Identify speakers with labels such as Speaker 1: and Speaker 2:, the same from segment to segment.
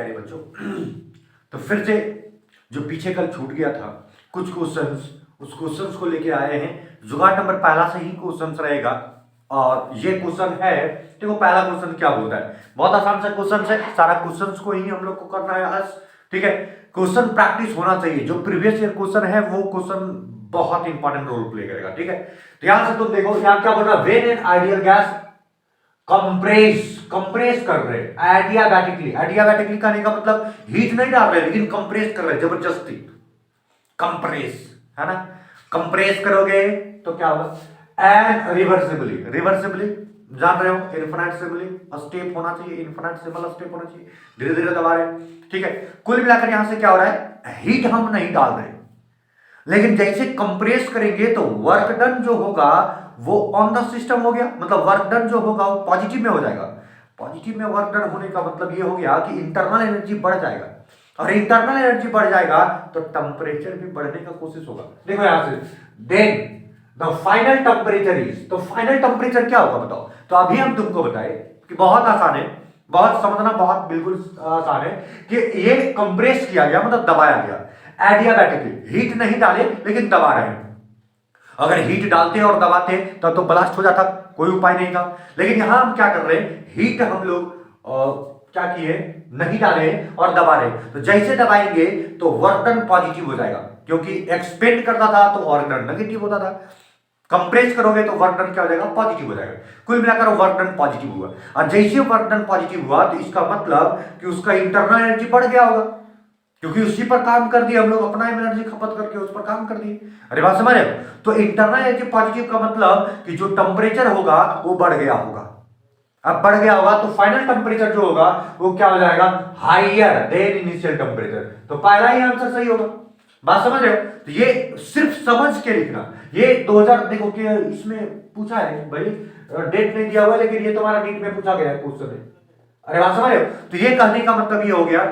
Speaker 1: प्यारे बच्चों, तो फिर से जो पीछे कल छूट गया था कुछ क्वेश्चंस, उस क्वेश्चंस को लेके आए हैं। जुगाड़ नंबर पहला से ही क्वेश्चंस रहेगा और ये क्वेश्चन है। देखो पहला क्वेश्चन क्या बोलता है, बहुत आसान सा क्वेश्चन है, सारा क्वेश्चंस को ही हम लोग को करना है आज। ठीक है, क्वेश्चन प्रैक्टिस होना चाहिए। जो प्रीवियस ईयर क्वेश्चन है वो क्वेश्चन बहुत इंपॉर्टेंट रोल प्ले करेगा। ठीक है, तो यहां से तुम देखो, यहां क्या बोल रहा है, when an ideal gas compress कर रहे एडियाबैटिकली करने का मतलब हीट नहीं डाल रहे लेकिन कंप्रेस कर रहे जबरदस्ती। कंप्रेस है ना, कंप्रेस करोगे तो क्या होगा, एंड रिवर्सिबली जान रहे हो, इनफिनिटिसिमली स्टेप होना चाहिए, इनफिनिटिसिमल स्टेप होना चाहिए, धीरे धीरे दबा रहे हैं। ठीक है, कुल मिलाकर यहां से क्या हो रहा है, हीट हम नहीं डाल रहे लेकिन जैसे कंप्रेस करेंगे तो वर्क डन जो होगा वो ऑन द सिस्टम हो गया, मतलब वर्क डन जो होगा वो पॉजिटिव में हो जाएगा। पॉजिटिव में वर्क डन होने का मतलब ये हो गया कि इंटरनल एनर्जी बढ़ जाएगा, और इंटरनल एनर्जी बढ़ जाएगा तो टेम्परेचर भी बढ़ने का कोशिश होगा। देखो यहां से, then the final temperature is, तो फाइनल टेम्परेचर क्या होगा बताओ। तो अभी हम तुमको बताए कि बहुत आसान है, बहुत समझना, बहुत बिल्कुल आसान है कि ये कंप्रेस किया गया मतलब दबाया गया एडियाबैटिकली। हीट नहीं डाले लेकिन दबा रहे हैं। अगर हीट डालते और दबाते तब तो ब्लास्ट हो जाता, कोई उपाय नहीं था। लेकिन यहां हम क्या कर रहे हैं, हीट हम लोग क्या किए, नहीं डाले और दबा रहे। तो जैसे दबाएंगे तो वर्क डन पॉजिटिव हो जाएगा, क्योंकि एक्सपेंड करता था तो वर्क डन नेगेटिव होता था। कंप्रेस करोगे तो वर्क डन क्या हो जाएगा, पॉजिटिव हो जाएगा। कुल मिलाकर वर्क डन पॉजिटिव हुआ, और जैसे वर्क डन पॉजिटिव हुआ तो इसका मतलब कि उसका इंटरनल एनर्जी बढ़ गया होगा, क्योंकि उसी पर काम कर दिया हम लोग, अपना एनर्जी खपत करके उस पर काम कर दिए। अरे बात समझ रहे हो, तो इंटरनल एनर्जी पॉजिटिव का मतलब कि जो टेम्परेचर होगा वो बढ़ गया होगा। अब बढ़ गया होगा तो फाइनल टेम्परेचर जो होगा वो क्या हो जाएगा, हाइयर देन इनिशियल टेम्परेचर। तो पहला ही आंसर सही होगा। बात समझ रहे हो, तो ये सिर्फ समझ के लिखना। ये 2000 देखो कि इसमें पूछा है भाई, डेट नहीं दिया हुआ लेकिन ये तुम्हारा नीट में पूछा गया है क्वेश्चन है। अरे बात समझ रहे हो, तो ये कहने का मतलब ये हो गया,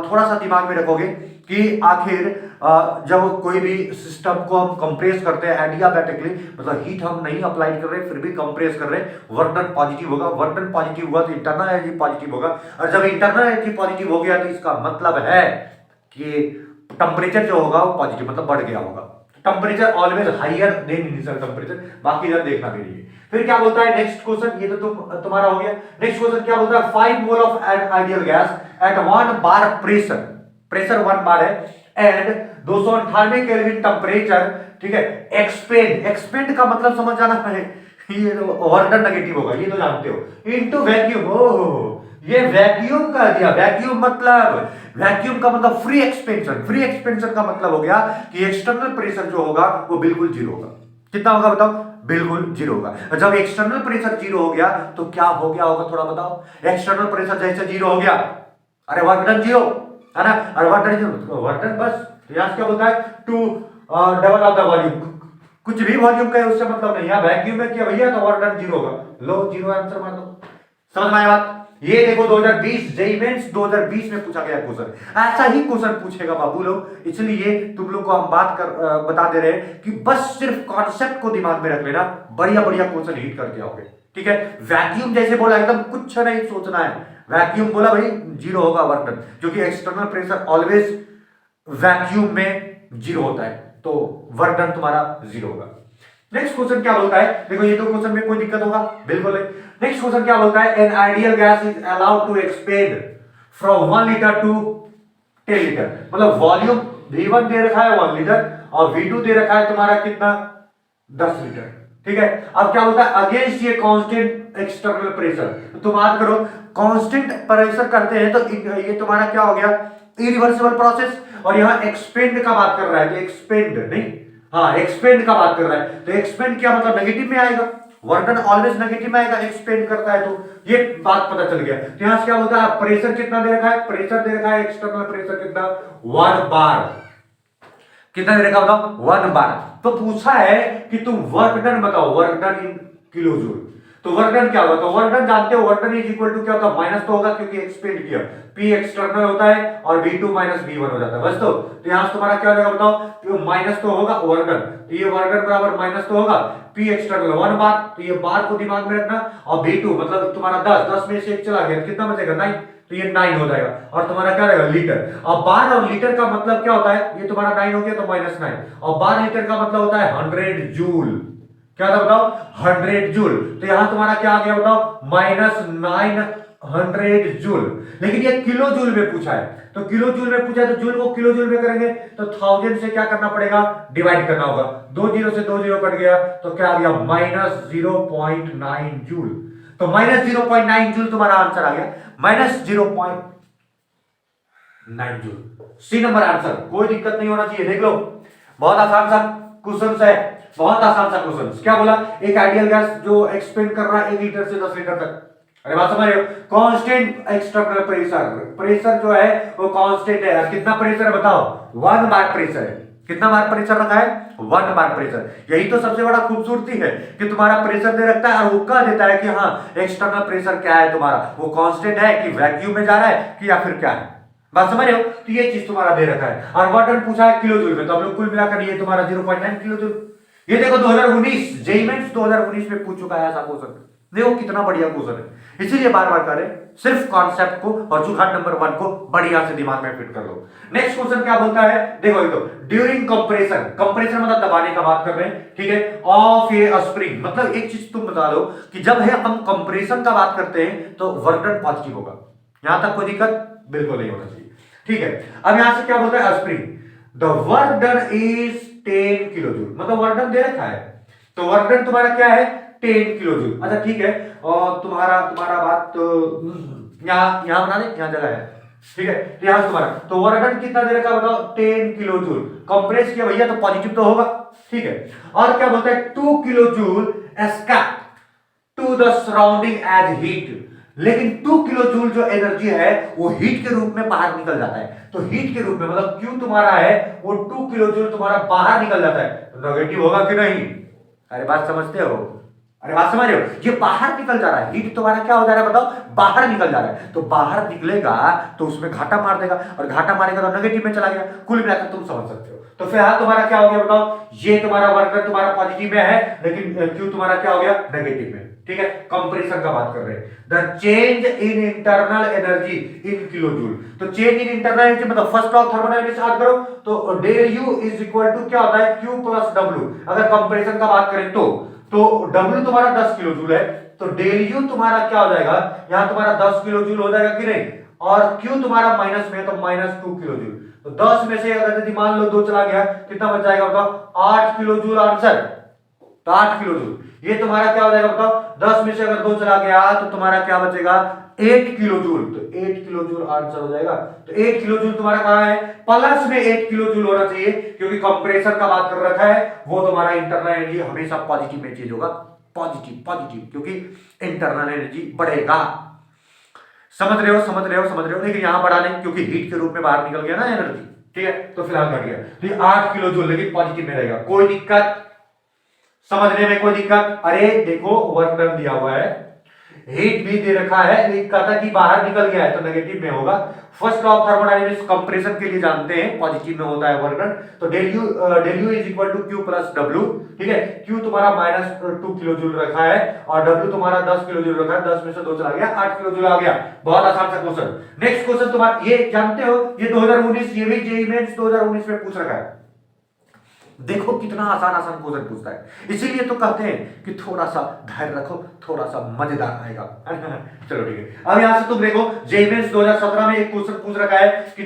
Speaker 1: थोड़ा सा दिमाग में रखोगे कि आखिर जब कोई भी सिस्टम को हम कंप्रेस करते हैं एडियाबैटिकली, मतलब हीट हम नहीं अप्लाई कर रहे फिर भी कंप्रेस कर रहे हैं, वर्क डन पॉजिटिव होगा। वर्क डन पॉजिटिव हुआ तो इंटरनल एनर्जी पॉजिटिव होगा, और जब इंटरनल एनर्जी पॉजिटिव हो गया तो इसका मतलब है कि टेम्परेचर जो होगा वो पॉजिटिव मतलब बढ़ गया होगा। Temperature always higher than initial temperature, बाकी इधर देखना मेरे लिए। फिर क्या बोलता है नेक्स्ट क्वेश्चन, ये तो तुम्हारा हो गया। नेक्स्ट क्वेश्चन क्या बोलता है, 5 mole of ideal gas at 1 bar pressure 1 बार है एंड 298 केल्विन टेम्परेचर। ठीक है, एक्सपेंड का मतलब समझ जाना है, ये वर्क डन नेगेटिव होगा, ये तो जानते हो, इनटू वैक्यूम। ओहो, ये वैक्यूम का दिया, वैक्यूम का मतलब फ्री एक्सपेंशन का मतलब हो गया कि एक्सटर्नल प्रेशर जो होगा वो बिल्कुल जीरो होगा। कितना होगा बताओ, बिल्कुल जीरो होगा। जब एक्सटर्नल प्रेशर जीरो हो गया तो क्या हो गया होगा, थोड़ा बताओ। एक्सटर्नल प्रेशर जैसे जीरो हो गया, अरे वर्क डन जीरो है ना, अरे वर्क डन बस। यहां क्या बोलता है, to double of the volume, कुछ भी वॉल्यूम का उससे मतलब नहीं है, वैक्यूम में किया भैया तो वर्क डन जीरो होगा। लो जीरो आंसर मार दो। समझ में आया बात। ये देखो 2020 जेईई मेंस 2020 में पूछा गया क्वेश्चन, ऐसा ही क्वेश्चन पूछेगा बाबू लोग, इसलिए तुम लोग को हम बता दे रहे हैं कि बस सिर्फ कॉन्सेप्ट को दिमाग में रख लेना, बढ़िया क्वेश्चन हिट करके आओगे। ठीक है, वैक्यूम जैसे बोला एकदम कुछ नहीं सोचना है, वैक्यूम बोला भाई जीरो होगा वर्क डन, क्योंकि एक्सटर्नल प्रेशर ऑलवेज वैक्यूम में जीरो होता है, तो वर्क डन तुम्हारा जीरो होगा। नेक्स्ट क्वेश्चन क्या बोलता है, देखो ये दो क्वेश्चन में कोई दिक्कत होगा बिल्कुल नहीं। नेक्स्ट क्वेश्चन क्या बोलता है, an ideal gas is allowed to expand from 1 litre to 10 litre, मतलब वॉल्यूम V1 दे रखा है 1 लीटर और V2 दे रखा है तुम्हारा कितना, 10 लीटर। ठीक है, अब क्या बोलता है, अगेंस्ट ये कांस्टेंट एक्सटर्नल प्रेशर। तो तुम याद करो, कांस्टेंट प्रेशर करते हैं तो ये तुम्हारा क्या हो गया, इरिवर्सिबल प्रोसेस, और यहां एक्सपेंड का बात कर रहा है, तो एक्सपेंड नहीं, हाँ एक्सपेंड का बात कर रहा है, तो एक्सपेंड क्या मतलब नेगेटिव में आएगा, वर्क डन ऑलवेज नेगेटिव में आएगा, एक्सपेंड करता है, तो ये बात पता चल गया। तो यहां से क्या बोलता है, प्रेशर कितना दे रखा है, प्रेशर दे रखा है एक्सटर्नल प्रेशर कितना, 1 बार। कितना दे रखा बताओ, 1 बार। तो पूछा है कि तुम वर्क डन बताओ, work done in kilojoule. तो वर्क डन क्या होगा, तो वर्क डन जानते हो, work done is equal to क्या होता है, माइनस तो होगा क्योंकि एक्सपेंड किया, P एक्सटर्नल होता है और V2 माइनस V1 हो जाता है बस। तो यहां से तुम्हारा क्या हो जाएगा बताओ, माइनस तो होगा वर्क डन, तो ये वर्क डन बराबर माइनस तो होगा P एक्सटर्नल 1 बार, तो ये बार को दिमाग में रखना, और V2 मतलब तुम्हारा 10 में से 1 चला गया कितना बचेगा 9, तो ये 9 हो जाएगा और तुम्हारा क्या रहेगा लीटर। अब बार और लीटर का मतलब क्या होता है, ये तुम्हारा 9 हो गया तो -9 और बार लीटर का मतलब होता है 100 जूल। क्या था बताओ 100 जूल। तो यहां तुम्हारा क्या आ गया बताओ -900 जूल। लेकिन ये किलो जूल में पूछा है, तो किलो जूल में पूछा है तो जूल को किलो जूल में करेंगे तो 1000 से क्या करना पड़ेगा डिवाइड करना होगा। 2 जीरो से 2 जीरो कट गया तो क्या आ गया -0.9 जूल। तो -0.9 जूल तुम्हारा आंसर आ गया, -0.9 जूल। सी नंबर आंसर, कोई दिक्कत नहीं होना चाहिए। देख लो बहुत आसान सा क्वेश्चन है, बहुत आसान सा क्वेश्चन। क्या बोला, एक आइडियल गैस जो एक्सपेंड कर रहा है 1 लीटर से 10 लीटर तक। अरे बात समझ रहे हो, कांस्टेंट एक्सटर्नल प्रेशर, प्रेशर जो है वो कांस्टेंट है। कितना प्रेशर है बताओ 1 बार प्रेशर है। कितना बार प्रेशर रखा है 1 बार प्रेशर। यही तो सबसे बड़ा खूबसूरती है कि तुम्हारा प्रेशर दे रखता है और वो कह देता है कि हाँ एक्सटर्नल प्रेशर क्या है तुम्हारा, वो कांस्टेंट है कि वैक्यूम में जा रहा है कि या फिर क्या है। बात समझ रहे हो, तो ये चीज तुम्हारा दे रखा है और वर्क पूछा है किलो जूल में, तो हम लोग कुल मिलाकर ये तुम्हारा 0.9 किलो जूल। ये देखो 2019 जेईई मेंस 2019 में पूछ चुका है ऐसा क्वेश्चन। देखो कितना बढ़िया क्वेश्चन है, इसीलिए बार बार करें, सिर्फ कॉन्सेप्ट को और जुगाड़ नंबर 1 को बढ़िया से दिमाग में फिट कर लो। नेक्स्ट क्वेश्चन क्या बोलता है, देखो ये तो ड्यूरिंग कंप्रेशन, कंप्रेशन मतलब दबाने का बात कर रहे हैं, ठीक है, ऑफ ए स्प्रिंग। मतलब एक चीज तुम बता दो कि जब है हम कंप्रेशन का बात करते हैं तो वर्क डन पॉजिटिव होगा। यहां तक कोई दिक्कत बिल्कुल नहीं होना चाहिए, ठीक है। अब यहां से क्या बोलता है spring, the work done is 10 kilo joule. मतलब वर्क डन दे रखा है तो वर्क डन तुम्हारा क्या है 10 किलो जूल। अच्छा ठीक है, और तुम्हारा बात तो यहां बना दे, यहां जगह है, ठीक है। तो यहां तुम्हारा तो वर्क डन कितना दे रखा बताओ 10 किलो जूल। कंप्रेस किया भैया तो पॉजिटिव तो होगा, ठीक है। और क्या बोलता है 2 kilojoule escape to the surrounding as heat. लेकिन 2 किलो जूल जो एनर्जी है वो हीट के रूप में बाहर निकल जाता है। तो हीट के रूप में मतलब क्यू तुम्हारा है वो 2 किलो जूल तुम्हारा बाहर निकल जाता है, तो नेगेटिव होगा कि नहीं। अरे बात समझते हो, अरे बात समझ रहे हो, ये बाहर निकल जा रहा है, हीट तुम्हारा क्या हो जा रहा है बताओ बाहर निकल जा रहा है। तो बाहर निकलेगा तो उसमें घाटा मार देगा और घाटा मारेगा तो नेगेटिव में चला गया। कुल मिलाकर तुम समझ सकते हो। तो फिलहाल तुम्हारा क्या हो गया बताओ, ये तुम्हारा वर्क डन तुम्हारा पॉजिटिव में है लेकिन क्यू तुम्हारा क्या हो गया नेगेटिव में, ठीक है। कंप्रेशन का बात कर रहे हैं, the change in internal energy in kilojoule. तो चेंज इन इंटरनल एनर्जी मतलब फर्स्ट ऑफ थर्मोडायनामिक्स याद करो तो del U is equal to क्या होता है क्यू प्लस डब्ल्यू। अगर कंप्रेशन का बात करें तो W तुम्हारा 10 किलो जूल है तो डेल यू तुम्हारा क्या हो जाएगा, यहां तुम्हारा 10 किलो जूल हो जाएगा कि नहीं, और Q तुम्हारा माइनस में तो -2 किलो जूल। तो 10 में से अगर यदि मान लो 2 चला गया कितना बच जाएगा बताओ 8 किलो जूल आंसर। तो 8 किलो जूल ये तुम्हारा क्या हो जाएगा बताओ, 10 में से अगर 2 चला गया तो तुम्हारा क्या बचेगा 8 किलो जूल। तो 8 किलो जूल आंसर हो जाएगा। तो 8 किलो जूल तुम्हारा कहां है, प्लस में 8 किलो जूल होना चाहिए क्योंकि कंप्रेसर का बात कर रखा है वो तुम्हारा इंटरनल एनर्जी हमेशा पॉजिटिव में चेंज होगा, पॉजिटिव पॉजिटिव, क्योंकि इंटरनल एनर्जी बढ़ेगा। समझ रहे हो समझ रहे हो समझ रहे हो, लेकिन यहां बढ़ा नहीं क्योंकि हीट के रूप में बाहर निकल गया ना एनर्जी, ठीक है। तो फिलहाल घट गया, तो 8 किलो जूल लेकिन पॉजिटिव में रहेगा। कोई दिक्कत समझने में, कोई दिक्कत। अरे देखो वर्क डन दिया हुआ है, हीट भी दे रखा है, लेकिन कहता कि बाहर निकल गया है तो नेगेटिव में होगा। First law of thermodynamics compression के लिए जानते हैं पॉजिटिव में होता है वर्क डन। तो del U is equal to Q plus W, ठीक है। क्यू तुम्हारा -2 किलो जूल रखा है और डब्ल्यू तुम्हारा 10 किलो जूल रखा है, 10 में से 2 चला गया 8 किलो जूल आ गया। बहुत आसान सा क्वेश्चन। नेक्स्ट क्वेश्चन तुम्हारा ये जानते हो, ये 2019 ये भी जेईई मेंस 2019 में पूछ रखा है। देखो कितना आसान आसान क्वेश्चन पूछता है, इसीलिए तो कहते हैं कि थोड़ा सा धैर्य रखो, थोड़ा सा मजेदार आएगा। चलो ठीक है, अब यहां से तुम देखो जेईई मेंस 2017 में एक क्वेश्चन पूछ रखा है कि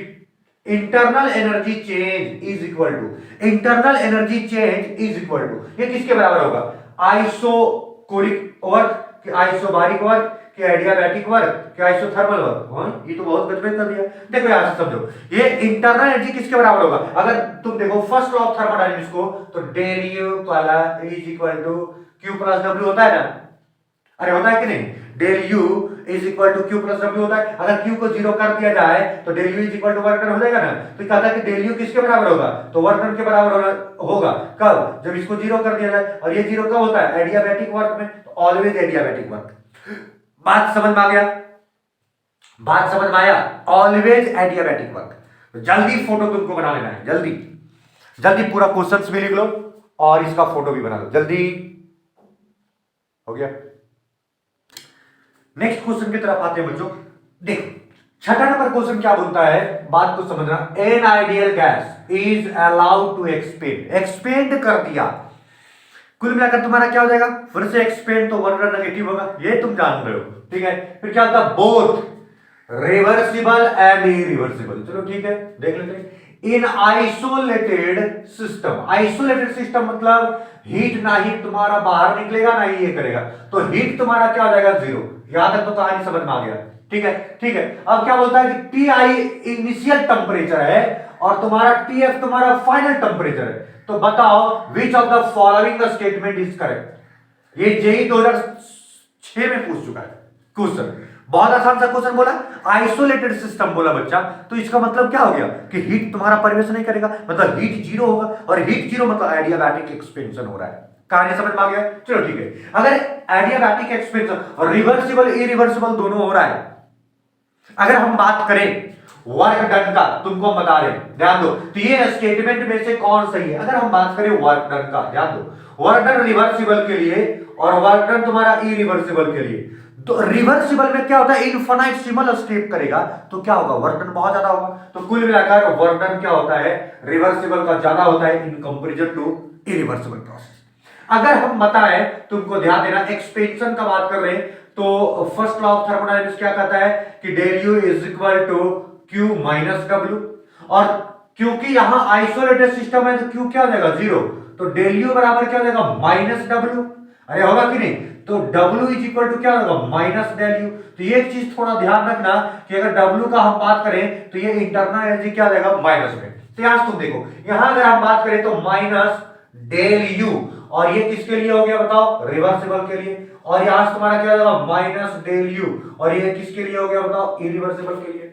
Speaker 1: internal energy change is equal to, internal energy change is equal to ये किसके बराबर होगा, आइसोकोरिक वर्क कि आइसोबारिक वर्क कि एडियाबैटिक वर्क कि आइसोथर्मल वर्क। ये तो बहुत गजब कर दिया। देखो यहां से समझो ये इंटरनल एनर्जी किसके बराबर होगा, अगर तुम देखो फर्स्ट लॉ ऑफ थर्मोडायनामिक्स को तो del U is equal to Q plus W होता है ना। अरे होता है कि नहीं, del U is equal to Q plus W होता है। अगर क्यू को 0 कर दिया जाए तो del U is equal to work done हो जाएगा ना। तो कहता है कि डेल यू किसके बराबर होगा, तो वर्क डन के बराबर होगा। कब, जब इसको 0 कर दिया जाए। और ये 0 कब होता है, एडियाबैटिक वर्क में, तो ऑलवेज एडियाबैटिक वर्क। बात समझ में आ गया, बात समझ में आया, ऑलवेज एडियाबैटिक वर्क। जल्दी फोटो तुमको बना लेना है, जल्दी जल्दी पूरा क्वेश्चंस भी लिख लो और इसका फोटो भी बना लो, जल्दी हो गया। नेक्स्ट क्वेश्चन की तरफ आते हैं बच्चों। देखो छठा नंबर क्वेश्चन क्या बोलता है, बात को समझना। An ideal gas is allowed to expand, expand कर दिया, कुल मिलाकर तुम्हारा क्या हो जाएगा, फिर से एक्सपेंड तो वन नेगेटिव होगा, ये तुम जान रहे हो, ठीक है। फिर क्या होता है, बोथ रिवर्सिबल एंड इरिवर्सिबल, चलो ठीक है देख लेते हैं। इन आइसोलेटेड सिस्टम, आइसोलेटेड सिस्टम मतलब हीट ना ही तुम्हारा बाहर निकलेगा ना ही ये करेगा, तो हीट तुम्हारा क्या हो जाएगा, जीरो। यहां तक तो कहानी समझ में आ गया, ठीक है ठीक है। अब क्या बोलता है कि टी आई इनिशियल टेम्परेचर है और तुम्हारा टी एफ तुम्हारा फाइनल टेम्परेचर है, तो बताओ विच of the following statement is correct. ये जेई 2006 में पूछ चुका है क्वेश्चन, बहुत आसान सा क्वेश्चन बोला, आइसोलेटेड सिस्टम बोला बच्चा, तो इसका मतलब क्या हो गया कि हीट तुम्हारा प्रवेश नहीं करेगा, मतलब हीट जीरो होगा, और हीट जीरो मतलब एडियाबैटिक एक्सपेंशन हो रहा है। कहानी समझ में आ गया, चलो ठीक है। अगर एडियाबैटिक एक्सपेंशन और रिवर्सिबल इरिवर्सिबल दोनों हो रहा है, अगर हम बात करें वर्क डन का, तुमको हम बता रहे हैं, ध्यान दो, तो ये स्टेटमेंट में से कौन सही है। अगर हम बात करें वर्क डन का, ध्यान दो, वर्क डन रिवर्सिबल के लिए और वर्क डन तुम्हारा इरिवर्सिबल के लिए, तो रिवर्सिबल में क्या होता है, इनफाइनाइटेसिमल स्टेप करेगा तो क्या होगा, वर्क डन बहुत ज्यादा होगा। तो कुल मिलाकर वर्क डन क्या होता है, रिवर्सिबल का ज्यादा होता है in comparison to irreversible process. अगर हम बताएं, तुमको ध्यान देना, एक्सपेंशन का बात कर रहे हैं, तो फर्स्ट लॉ ऑफ थर्मोडायनेमिक्स क्या कहता है कि del U is equal to Q minus W, और क्योंकि यहां आइसोलेटेड सिस्टम है तो क्यू क्या हो जाएगा, जीरो, तो डेल यू बराबर क्या हो जाएगा, माइनस डब्ल्यू। अरे होगा कि नहीं, तो W इज इक्वल टू क्या होगा, माइनस डेल यू। तो ये चीज थोड़ा ध्यान रखना कि अगर W का हम बात करें तो ये इंटरनल एनर्जी क्या हो जाएगा, माइनस में। तो यहां तुम देखो, यहां अगर हम बात करें तो माइनस डेल यू, और ये किसके लिए हो गया बताओ, रिवर्सिबल के लिए, और यहां से तुम्हारा क्या हो जाएगा, माइनस डेल यू, और ये किसके लिए हो गया बताओ, इरिवर्सिबल के लिए।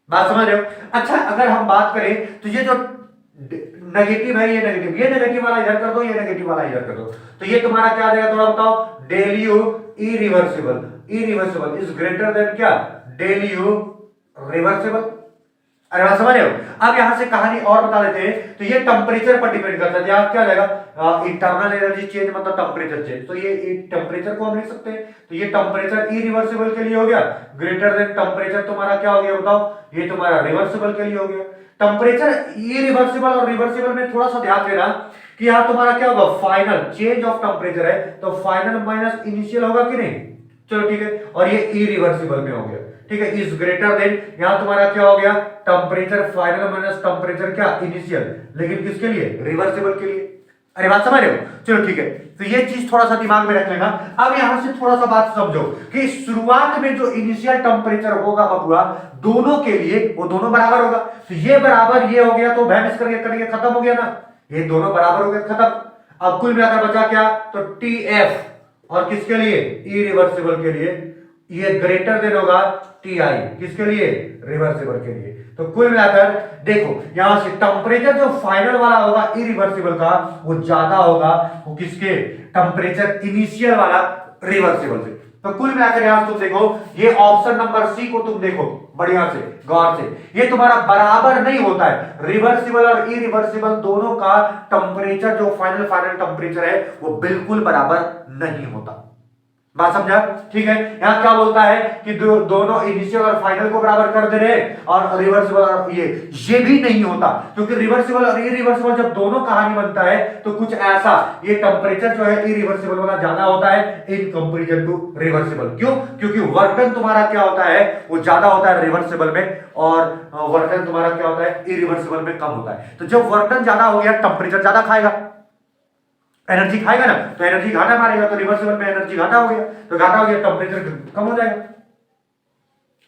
Speaker 1: बात समझ रहे हो। अच्छा अगर हम बात करें तो ये जो नेगेटिव है, ये नेगेटिव वाला इधर कर दो, ये नेगेटिव वाला इधर कर दो, तो ये तुम्हारा क्या आ जाएगा, थोड़ा बताओ, del U irreversible is greater than क्या, डेल यू रिवर्सिबल। अरे बात समझ रहे हो। अब यहां से कहानी और बता देते हैं, तो ये टेम्परेचर पर डिपेंड करता है, यहां क्या जाएगा, इंटरनल एनर्जी चेंज मतलब टेम्परेचर चेंज, तो ये टेम्परेचर को हम लिख सकते हैं, तो ये टेम्परेचर इरिवर्सिबल के लिए हो गया, ग्रेटर देन टेम्परेचर तुम्हारा क्या हो गया बताओ, ये तुम्हारा रिवर्सिबल के लिए हो गया। टेम्परेचर इरिवर्सिबल और रिवर्सिबल में थोड़ा सा ध्यान देना कि यहां तुम्हारा क्या होगा, फाइनल चेंज ऑफ टेम्परेचर है, तो फाइनल माइनस इनिशियल होगा कि नहीं, चलो ठीक है, और ये इरिवर्सिबल में हो गया, ठीक है, इज ग्रेटर देन, यहां तुम्हारा क्या हो गया, टेम्परेचर फाइनल माइनस टेम्परेचर क्या, इनिशियल, लेकिन किसके लिए, रिवर्सिबल के लिए। अरे बात समझ रहे हो, चलो ठीक है। तो ये चीज थोड़ा सा दिमाग में रख लेना। अब यहां से थोड़ा सा बात समझो कि शुरुआत में जो इनिशियल टेम्परेचर होगा बबुआ, दोनों के लिए वो दोनों बराबर होगा, तो ये बराबर ये हो गया, तो वैनिश करके खत्म हो गया ना, ये दोनों बराबर हो गए, खत्म। अब कुल मिलाकर बचा क्या, तो टी एफ, और किसके लिए, इरिवर्सिबल के लिए, ये ग्रेटर देन होगा टी आई, किसके लिए, रिवर्सिबल के लिए। तो कुल मिलाकर देखो, यहां से टेम्परेचर जो फाइनल वाला होगा इरिवर्सिबल का, वो ज्यादा होगा वो किसके, टेम्परेचर इनिशियल वाला रिवर्सिबल से। तो कुल मिलाकर यहां तुम देखो, ये ऑप्शन नंबर सी को तुम देखो बढ़िया से गौर से, ये तुम्हारा बराबर नहीं होता है, रिवर्सिबल और इरिवर्सिबल दोनों का टेम्परेचर जो फाइनल टेम्परेचर है वो बिल्कुल बराबर नहीं होता। बात समझा, ठीक है। यहां क्या बोलता है कि दोनों इनिशियल और फाइनल को बराबर कर दे रहे, और रिवर्सिबल और ये भी नहीं होता, क्योंकि रिवर्सिबल और इरिवर्सिबल जब दोनों कहानी बनता है तो कुछ ऐसा, ये टेम्परेचर जो है इरिवर्सिबल वाला ज्यादा होता है इन कंपैरिजन टू रिवर्सिबल। क्यों, क्योंकि वर्क डन तुम्हारा क्या होता है, वो ज्यादा होता है रिवर्सिबल में, और वर्क डन तुम्हारा क्या होता है, इरिवर्सिबल में कम होता है। तो जब वर्क डन ज्यादा हो गया, टेम्परेचर ज्यादा खाएगा, एनर्जी खाएगा ना, तो एनर्जी घाटा मारेगा, तो रिवर्सिबल में एनर्जी घाटा हो गया, तो घाटा हो गया, टेम्परेचर कम हो जाएगा।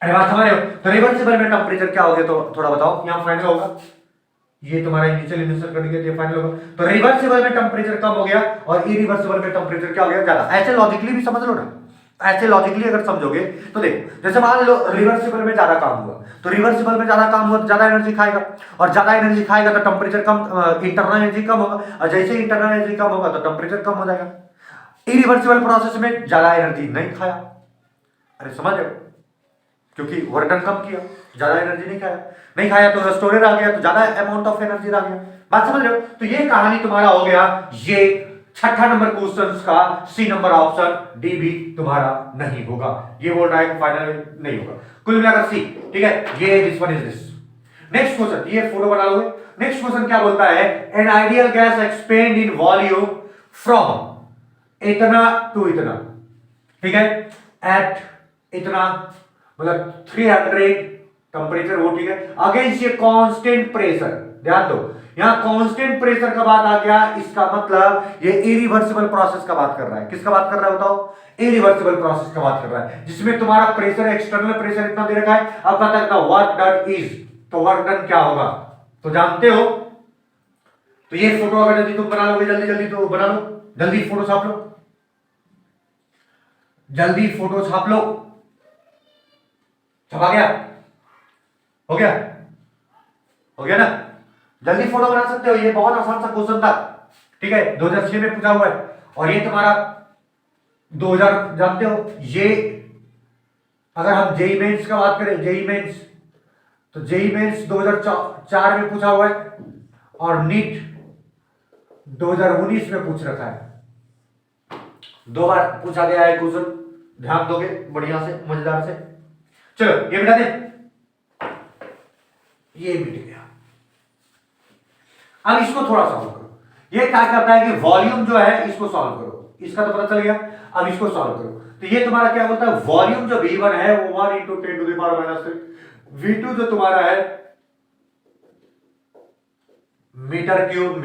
Speaker 1: अरे बात समझ रहे हो। तो रिवर्सिबल में टेम्परेचर क्या हो गया, तो थोड़ा बताओ, यहां फाइनल होगा, ये तुम्हारा इनिशियल कर दिया, ये फाइनल होगा, तो रिवर्सिबल में टेम्परेचर कम हो गया और इरिवर्सिबल में टेम्परेचर क्या हो गया, ज्यादा। ऐसे लॉजिकली भी समझ लो ना, ऐसे लॉजिकली अगर समझोगे तो देखो, जैसे मान लो रिवर्सिबल में ज्यादा काम हुआ, तो रिवर्सिबल में ज्यादा काम हुआ तो ज्यादा एनर्जी खाएगा, और ज्यादा एनर्जी खाएगा तो टेम्परेचर कम, इंटरनल एनर्जी कम होगा, और जैसे इंटरनल एनर्जी कम होगा तो टेम्परेचर कम हो जाएगा। इरिवर्सिबल प्रोसेस में ज्यादा एनर्जी नहीं खाया, अरे समझ रहे हो, क्योंकि वर्क डन कम किया, ज्यादा एनर्जी नहीं खाया तो स्टोरेज आ गया, तो ज्यादा अमाउंट ऑफ एनर्जी आ गया। बात समझ रहे हो। तो ये कहानी तुम्हारा हो गया, ये छठा नंबर क्वेश्चन का सी नंबर ऑप्शन डी भी तुम्हारा नहीं होगा। ये बोल रहा है कि फाइनल नहीं होगा। कुल मिलाकर सी, ठीक है, ये this one is this. Next question, ये फोटो बना लोगे। नेक्स्ट क्वेश्चन क्या बोलता है, an ideal gas expand in volume from इतना टू इतना, ठीक है, एट इतना मतलब 300 टेम्परेचर वो, ठीक है, अगेंस्ट ये कांस्टेंट प्रेशर। ध्यान दो, यहां कांस्टेंट प्रेशर का बात आ गया, इसका मतलब ये इरिवर्सिबल प्रोसेस का बात कर रहा है। किसका बात कर रहा है बताओ, इरिवर्सिबल प्रोसेस का बात कर रहा है, जिसमें तुम्हारा प्रेशर, एक्सटर्नल प्रेशर इतना दे रखा है। अब कहता है वर्क डन इज, तो वर्क डन क्या होगा तो जानते हो। तो ये फोटो अगर यदि तुम बना लोगे जल्दी जल्दी तो बना लो, जल्दी फोटो छाप लो, जल्दी फोटो छाप लो। छपा गया, हो गया, हो गया ना, जल्दी फोटो बना सकते हो। ये बहुत आसान सा क्वेश्चन था, ठीक है, 2006 में पूछा हुआ है। और ये तुम्हारा 2000 जानते हो। ये अगर हम जेई मेंस का बात करें, जेई मेंस, तो जेई मेंस 2004 में पूछा हुआ है और नीट 2019 में पूछ रखा है। 2 बार पूछा गया है क्वेश्चन, ध्यान दोगे बढ़िया से, मजेदार से। चलो ये मिटा दे, ये मिट गया। अब इसको थोड़ा सॉल्व करो। ये क्या करता है कि वॉल्यूम जो है इसको सॉल्व करो, इसका तो पता चल गया। अब इसको सॉल्व करो तो ये तुम्हारा क्या होता है, वॉल्यूम जो V1 है वो 1 × 10⁻⁻3, V2 जो तुम्हारा है मीटर क्यूब,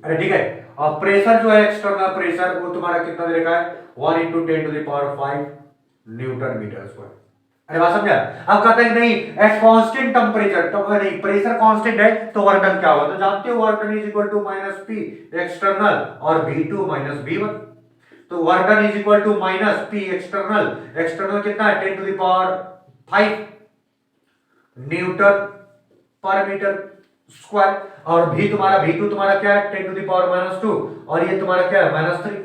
Speaker 1: अरे ठीक है। और प्रेशर जो है एक्सटर्नल प्रेशर वो तुम्हारा कितना दे रखा है, 1 × 10⁵ न्यूटन मीटर स्क्वायर। अरे बात समझा। अब कहते हैं नहीं एट कांस्टेंट टेम्परेचर, तो नहीं प्रेशर कांस्टेंट है तो वर्क डन क्या होगा, तो जानते हो work done is equal to minus P external और V2 माइनस V1। तो work done is equal to minus P external, external कितना है 10⁵ न्यूटन पर मीटर स्क्वायर, और V2 तुम्हारा क्या है 10⁻⁻2, और ये तुम्हारा क्या है -3।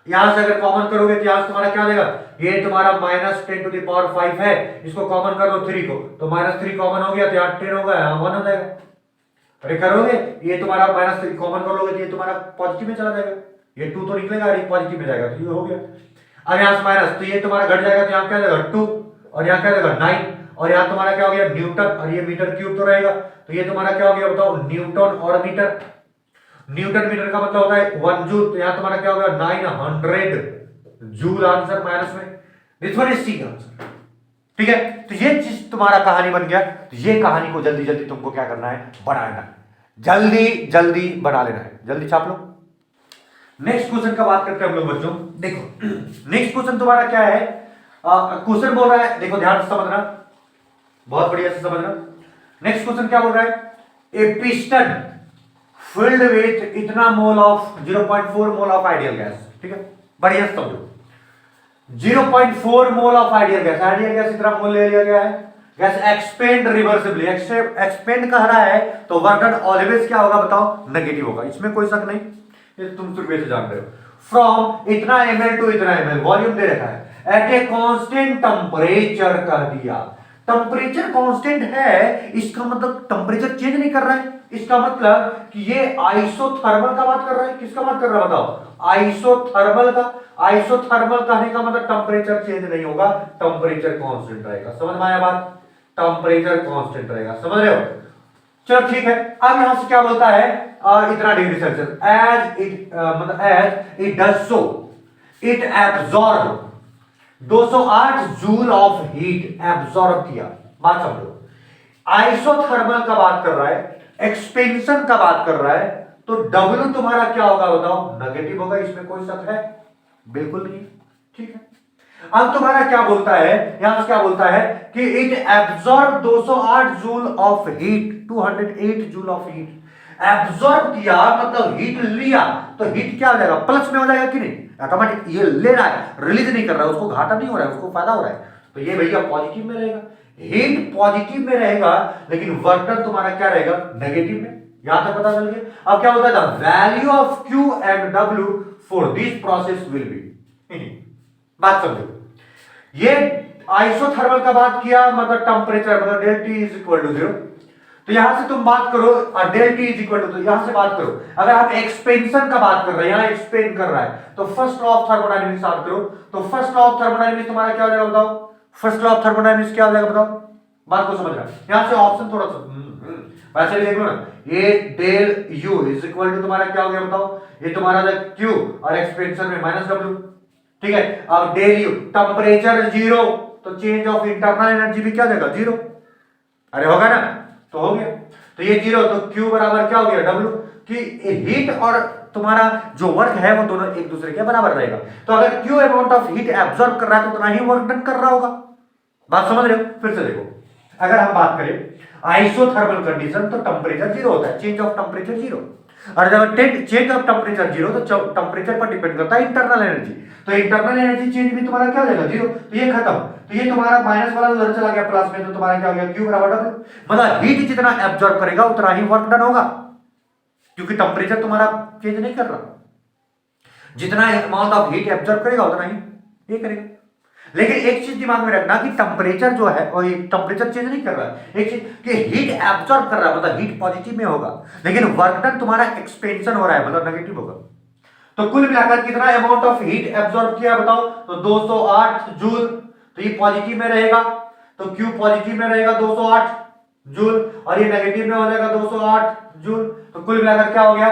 Speaker 1: यहां से अगर कॉमन करोगे तो यहां से तुम्हारा क्या देगा, ये तुम्हारा -10⁵ है, इसको कॉमन कर दो 3 को, तो -3 कॉमन हो गया तो यहाँ 10 होगा, यहाँ 1 हो जाएगा। अरे करोगे ये तुम्हारा -3 कॉमन कर लोगे तो ये तुम्हारा पॉजिटिव में चला जाएगा, ये 2 तो निकलेगा, ये पॉजिटिव में जाएगा तो ये हो गया। अब यहाँ से माइनस, तो ये तुम्हारा घट जाएगा तो यहाँ क्या जाएगा 2, और यहाँ क्या जाएगा 9, और यहाँ तुम्हारा क्या हो गया न्यूटन, और ये मीटर क्यूब तो रहेगा, तो ये तुम्हारा क्या हो गया बताओ न्यूटन और मीटर। न्यूटन मीटर का मतलब होता है 1 जूल, तो यहां तुम्हारा क्या होगा 900 जूल, आंसर माइनस में। This one is C answer, ठीक है। तो ये चीज तुम्हारा कहानी बन गया। तो ये कहानी को जल्दी जल्दी तुमको क्या करना है, बनाना है, जल्दी जल्दी बना लेना है, जल्दी छाप लो। नेक्स्ट क्वेश्चन का बात करते हैं हम लोग बच्चों। देखो नेक्स्ट क्वेश्चन तुम्हारा क्या है, क्वेश्चन बोल रहा है, देखो ध्यान से समझना, बहुत बढ़िया से समझना। नेक्स्ट क्वेश्चन क्या बोल रहा है, ए पिस्टन filled with इतना mole of 0.4 mole of ideal gas, ठीक है, बढ़िया समझो। 0.4 मोल ऑफ आइडियल गैस इतना मोल ले लिया गया है। गैस एक्सपेंड रिवर्सिबली, एक्सपेंड कह रहा है तो वर्क डन ऑलवेज क्या होगा बताओ, नेगेटिव होगा, इसमें कोई शक नहीं, ये तुम शुरू से जान रहे हो। फ्रॉम इतना ml टू इतना ml, वॉल्यूम दे रखा है, एट ए कांस्टेंट टेम्परेचर कर दिया। टेम्परेचर कांस्टेंट है, इसका मतलब टेम्परेचर चेंज नहीं कर रहा है, इसका मतलब कि ये आइसोथर्मल का बात कर रहा है। किसका बात कर रहा है बताओ, आइसोथर्मल का। आइसोथर्मल कहने का मतलब टेम्परेचर चेंज नहीं होगा, टेम्परेचर कांस्टेंट रहेगा। समझ में आया बात, टेम्परेचर कांस्टेंट रहेगा, समझ रहे हो। चलो ठीक है। अब यहां से क्या बोलता है, इतना डिग्री सेल्सियस, एज इट मतलब as it does so it absorb 208 joule of heat absorb किया। बात समझो, आइसोथर्मल का बात कर रहा है, एक्सपेंशन का बात कर रहा है, तो W तुम्हारा क्या होगा बताओ, नेगेटिव होगा, इसमें कोई शक है बिल्कुल नहीं, ठीक है। अब तुम्हारा क्या बोलता है, यहां से क्या बोलता है कि it absorb 208 joule of heat, 208 joule of heat absorb किया, मतलब हीट लिया, तो हीट क्या हो जाएगा, प्लस में हो जाएगा कि नहीं, ऑटोमेटिक ये ले रहा है, रिलीज नहीं कर रहा है, उसको घाटा नहीं हो रहा है, उसको फायदा हो रहा है, तो ये भैया पॉजिटिव में रहेगा। हीट पॉजिटिव में रहेगा लेकिन वर्क डन तुम्हारा क्या रहेगा, नेगेटिव में। यहां तक पता चल गया। अब क्या होता है, value of Q and W for this process will be, बात समझो। ये आइसोथर्मल का बात किया, मतलब टेम्परेचर मतलब delta T is equal to 0, तो यहां से तुम बात करो del T is equal to, तो यहां से बात करो अगर हम एक्सपेंशन का बात कर रहे हैं, यहां एक्सपेंड कर रहा है तो फर्स्ट लॉ ऑफ थर्मोडायनेमिक्स याद करो। तो फर्स्ट लॉ ऑफ थर्मोडायनेमिक्स तुम्हारा क्या हो जाएगा बताओ, फर्स्ट लॉ ऑफ थर्मोडायनेमिक्स क्या हो जाएगा बताओ, बात को समझ रहा है। यहां से ऑप्शन थोड़ा सा वैसे भी देख लो ना, ये del U is equal to तुम्हारा क्या हो गया बताओ, ये तुम्हारा क्यू और एक्सपेंशन में माइनस डब्ल्यू, ठीक है। अब डेल यू टेंपरेचर जीरो, तो चेंज ऑफ इंटरनल एनर्जी भी क्या हो जाएगा जीरो, अरे होगा ना, तो हो गया। तो ये जीरो, तो क्यू बराबर क्या हो गया डब्ल्यू, कि हीट और तुम्हारा जो वर्क है वो दोनों एक दूसरे के बराबर रहेगा। तो अगर Q amount of heat absorb कर रहा है तो उतना ही वर्क डन कर रहा होगा। बात समझ रहे हो? फिर से देखो, अगर हम बात करें आइसोथर्मल कंडीशन तो टेंपरेचर जीरो होता है, चेंज ऑफ टेंपरेचर जीरो, और जब चेंज ऑफ टेंपरेचर जीरो तो टेंपरेचर पर डिपेंड करता है इंटरनल एनर्जी, तो इंटरनल एनर्जी चेंज भी तुम्हारा क्या हो जाएगा जीरो, तो ये खत्म। तो ये तुम्हारा माइनस वाला उधर चला गया प्लस में, तो तुम्हारा क्या हो गया क्यू बराबर डब्ल्यू, मतलब हीट जितना एब्जॉर्ब करेगा उतना ही वर्क डन होगा, क्योंकि टेंपरेचर तुम्हारा चेंज नहीं कर रहा, जितना अमाउंट ऑफ हीट एब्जॉर्ब करेगा उतना ही ये करेगा। लेकिन एक चीज दिमाग में रखना कि टेंपरेचर जो है और टेंपरेचर चेंज नहीं कर रहा है, एक चीज कि हीट एब्जॉर्ब कर रहा है मतलब हीट पॉजिटिव में होगा, लेकिन वर्क डन तुम्हारा एक्सपेंशन हो रहा है मतलब नेगेटिव होगा। तो कुल मिलाकर कितना अमाउंट ऑफ हीट एब्जॉर्ब किया बताओ, तो 208 जूल, तो ये पॉजिटिव में रहेगा, तो क्यू पॉजिटिव में रहेगा 208 जूल, और ये नेगेटिव में हो जाएगा 208 जूल, तो कुल मिलाकर क्या हो गया,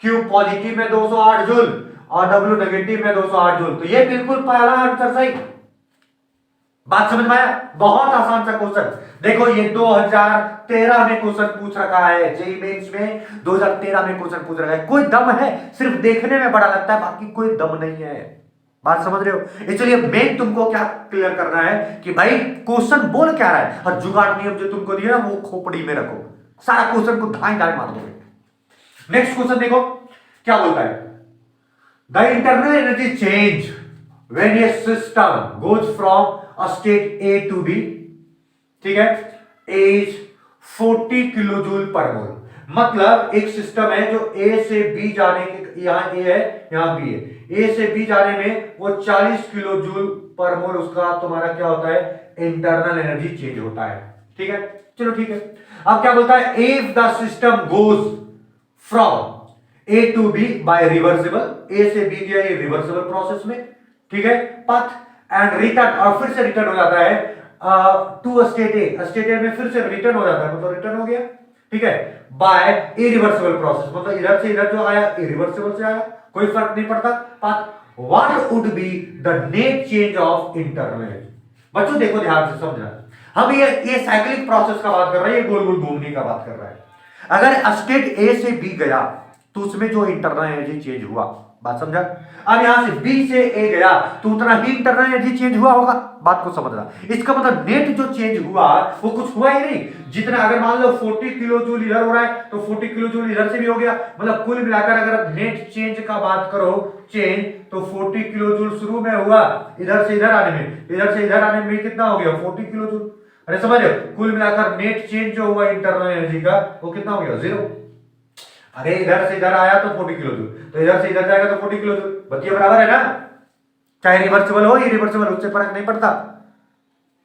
Speaker 1: क्यू पॉजिटिव में 208 जूल और डब्ल्यू नेगेटिव में 208 जूल। तो ये बिल्कुल पहला आंसर सही। बात समझ में आया? बहुत आसान सा क्वेश्चन। देखो ये 2013 में क्वेश्चन पूछ रखा है, जेईई मेंस में 2013 में क्वेश्चन पूछ रखा है। कोई दम है, सिर्फ देखने में बड़ा लगता है, बाकी कोई दम नहीं है। बात समझ रहे हो? इसलिए मेन तुमको क्या क्लियर करना है कि भाई क्वेश्चन बोल क्या रहा है, और जुगाड़ नियम जो तुमको दिया ना वो खोपड़ी में रखो, सारा क्वेश्चन को धाई धाई मार दोगे। नेक्स्ट क्वेश्चन देखो क्या बोलता है, the internal energy change when A system goes from a state A to B, ठीक है, is 40 किलो जूल पर मोल। मतलब एक सिस्टम है जो A से B जाने के, यहां A है यहां B है, A से B जाने में वो 40 किलो जूल पर मोल उसका तुम्हारा क्या होता है, इंटरनल एनर्जी चेंज होता है, ठीक है। चलो ठीक है, अब क्या बोलता है, if the system goes from A to B by reversible, A से B गया ये रिवर्सिबल प्रोसेस में, ठीक है, पथ एंड रिटर्न, और फिर से रिटर्न हो जाता है to state A, state A में फिर से रिटर्न हो जाता है, मतलब रिटर्न हो गया, ठीक है, बाय इरिवर्सिबल प्रोसेस, मतलब इधर से इधर जो आया इरिवर्सिबल से आया, कोई फर्क नहीं पड़ता। Path what would be the net change of internal energy. बच्चों देखो ध्यान से समझना, हम ये साइक्लिक प्रोसेस का बात कर रहे हैं, ये गोल गोल घूमने का बात कर रहा है। अगर स्टेट ए से बी गया तो उसमें जो इंटरनल एनर्जी चेंज हुआ, बात समझा। अब यहां से बी से ए गया तो उतना ही इंटरनल एनर्जी चेंज हुआ होगा, बात को समझना। इसका मतलब नेट जो चेंज हुआ वो कुछ हुआ ही नहीं, जितना अगर मान लो 40 किलो जूल इधर हो रहा है तो 40 किलो जूल इधर से भी हो गया, मतलब कुल मिलाकर अगर नेट चेंज का बात करो चेंज, तो 40 किलो जूल शुरू में हुआ इधर से इधर आने में, इधर से इधर आने में कितना हो गया 40 किलो जूल। अरे समझ रहे हो, कुल मिलाकर नेट चेंज जो हुआ इंटरनल एनर्जी का वो कितना हो गया, जीरो। अरे इधर से इधर आया तो 40 किलो जूल, तो इधर से इधर जाएगा तो 40 किलो जूल, बच्चे बराबर है ना, चाहे रिवर्सिबल हो इरिवर्सिबल उससे फर्क नहीं पड़ता।